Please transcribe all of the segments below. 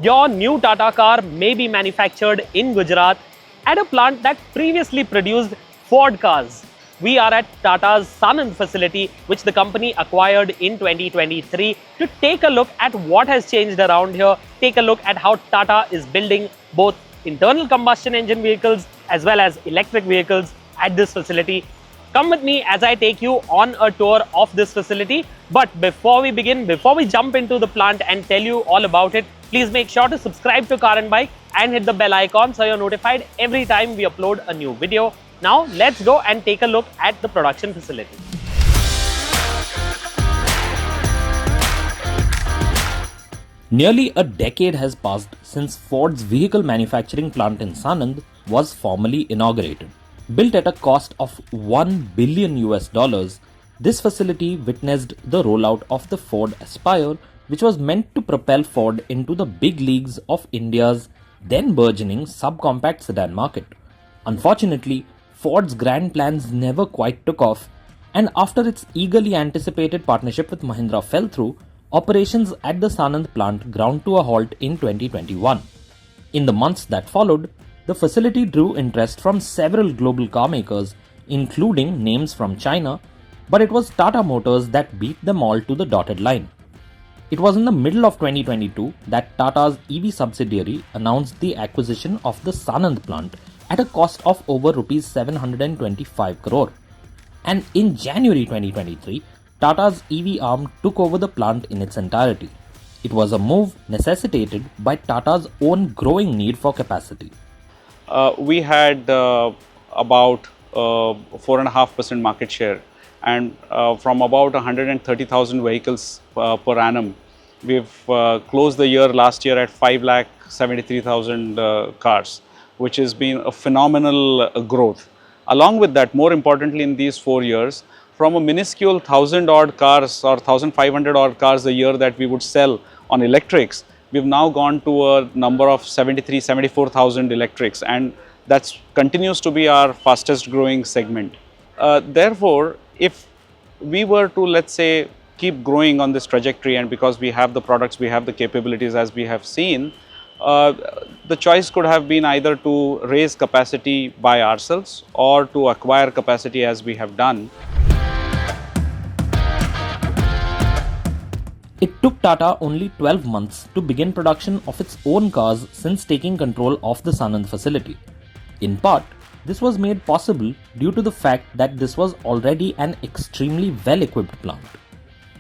Your new Tata car may be manufactured in Gujarat at a plant that previously produced Ford cars. We are at Tata's Sanand facility, which the company acquired in 2023, to take a look at what has changed around here, take a look at how Tata is building both internal combustion engine vehicles as well as electric vehicles at this facility. Come with me as I take you on a tour of this facility. But before we begin, before we jump into the plant and tell you all about it, please make sure to subscribe to Car and Bike and hit the bell icon so you're notified every time we upload a new video. Now let's go and take a look at the production facility. Nearly a decade has passed since Ford's vehicle manufacturing plant in Sanand was formally inaugurated. Built at a cost of $1 billion, this facility witnessed the rollout of the Ford Aspire, which was meant to propel Ford into the big leagues of India's then burgeoning subcompact sedan market. Unfortunately, Ford's grand plans never quite took off, and after its eagerly anticipated partnership with Mahindra fell through, operations at the Sanand plant ground to a halt in 2021. In the months that followed, the facility drew interest from several global car makers, including names from China, but it was Tata Motors that beat them all to the dotted line. It was in the middle of 2022 that Tata's EV subsidiary announced the acquisition of the Sanand plant at a cost of over Rs 725 crore. And in January 2023, Tata's EV arm took over the plant in its entirety. It was a move necessitated by Tata's own growing need for capacity. We had about 4.5% market share, and from about 130,000 vehicles per annum, we've closed the year last year at 5,73,000 cars, which has been a phenomenal growth. Along with that, more importantly, in these 4 years, from a minuscule 1,000 odd cars or 1,500 odd cars a year that we would sell on electrics, we've now gone to a number of 74,000 electrics, and that continues to be our fastest growing segment. Therefore, if we were to, let's say, keep growing on this trajectory, and because we have the products, we have the capabilities as we have seen, the choice could have been either to raise capacity by ourselves or to acquire capacity as we have done. It took Tata only 12 months to begin production of its own cars since taking control of the Sanand facility. In part, this was made possible due to the fact that this was already an extremely well-equipped plant.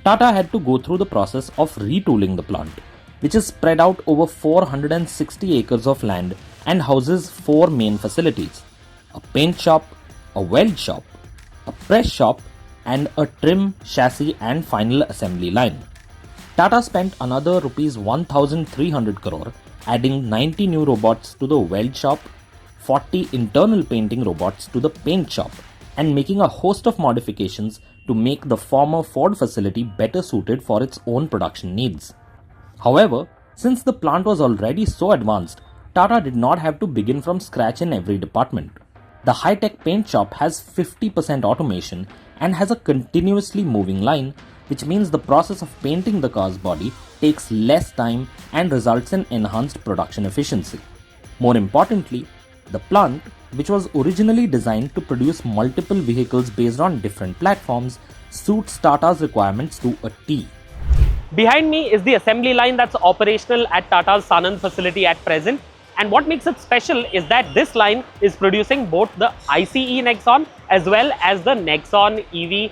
Tata had to go through the process of retooling the plant, which is spread out over 460 acres of land and houses 4 main facilities: a paint shop, a weld shop, a press shop, and a trim, chassis and final assembly line. Tata spent another Rs 1,300 crore adding 90 new robots to the weld shop, 40 internal painting robots to the paint shop, and making a host of modifications to make the former Ford facility better suited for its own production needs. However, since the plant was already so advanced, Tata did not have to begin from scratch in every department. The high-tech paint shop has 50% automation and has a continuously moving line, which means the process of painting the car's body takes less time and results in enhanced production efficiency. More importantly, the plant, which was originally designed to produce multiple vehicles based on different platforms, suits Tata's requirements to a T. Behind me is the assembly line that's operational at Tata's Sanand facility at present. And what makes it special is that this line is producing both the ICE Nexon as well as the Nexon EV.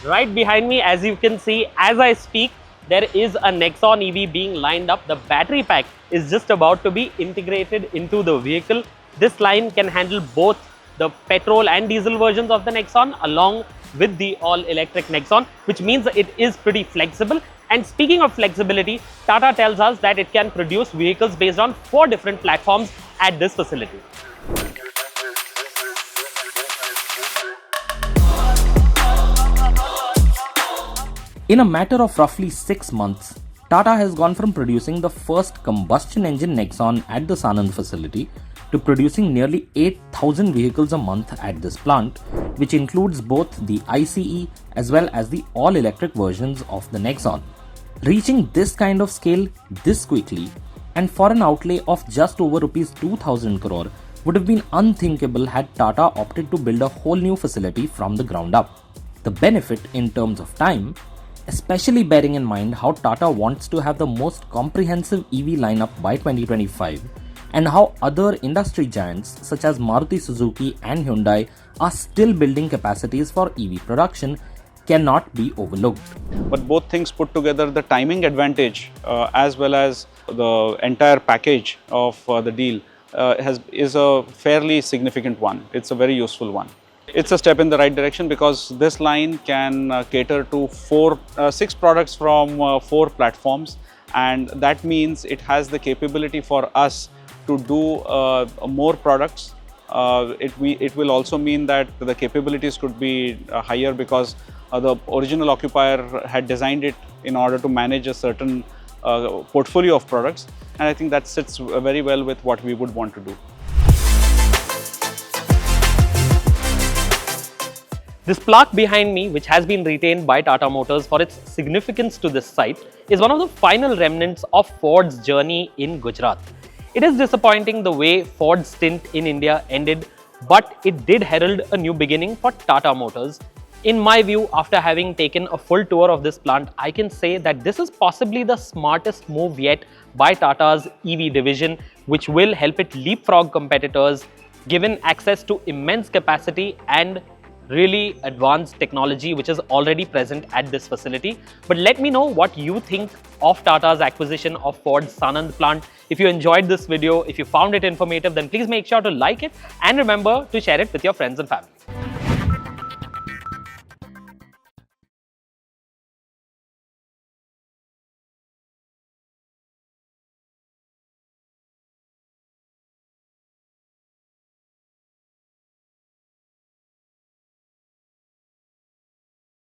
Right behind me, as you can see, as I speak, there is a Nexon EV being lined up. The battery pack is just about to be integrated into the vehicle. This line can handle both the petrol and diesel versions of the Nexon along with the all-electric Nexon, which means it is pretty flexible. And speaking of flexibility, Tata tells us that it can produce vehicles based on 4 different platforms at this facility. In a matter of roughly 6 months, Tata has gone from producing the first combustion engine Nexon at the Sanand facility to producing nearly 8,000 vehicles a month at this plant, which includes both the ICE as well as the all-electric versions of the Nexon. Reaching this kind of scale this quickly and for an outlay of just over rupees 2000 crore would have been unthinkable had Tata opted to build a whole new facility from the ground up. The benefit in terms of time, especially bearing in mind how Tata wants to have the most comprehensive EV lineup by 2025 and how other industry giants such as Maruti Suzuki and Hyundai are still building capacities for EV production, cannot be overlooked. But both things put together, the timing advantage as well as the entire package of the deal is a fairly significant one. It's a very useful one. It's a step in the right direction because this line can cater to 6 products from 4 platforms, and that means it has the capability for us to do more products. It will also mean that the capabilities could be higher because the original occupier had designed it in order to manage a certain portfolio of products, and I think that sits very well with what we would want to do. This plaque behind me, which has been retained by Tata Motors for its significance to this site, is one of the final remnants of Ford's journey in Gujarat. It is disappointing the way Ford's stint in India ended, but it did herald a new beginning for Tata Motors. In my view, after having taken a full tour of this plant, I can say that this is possibly the smartest move yet by Tata's EV division, which will help it leapfrog competitors, given access to immense capacity and really advanced technology which is already present at this facility. But let me know what you think of Tata's acquisition of Ford's Sanand plant. If you enjoyed this video, if you found it informative, then please make sure to like it and remember to share it with your friends and family.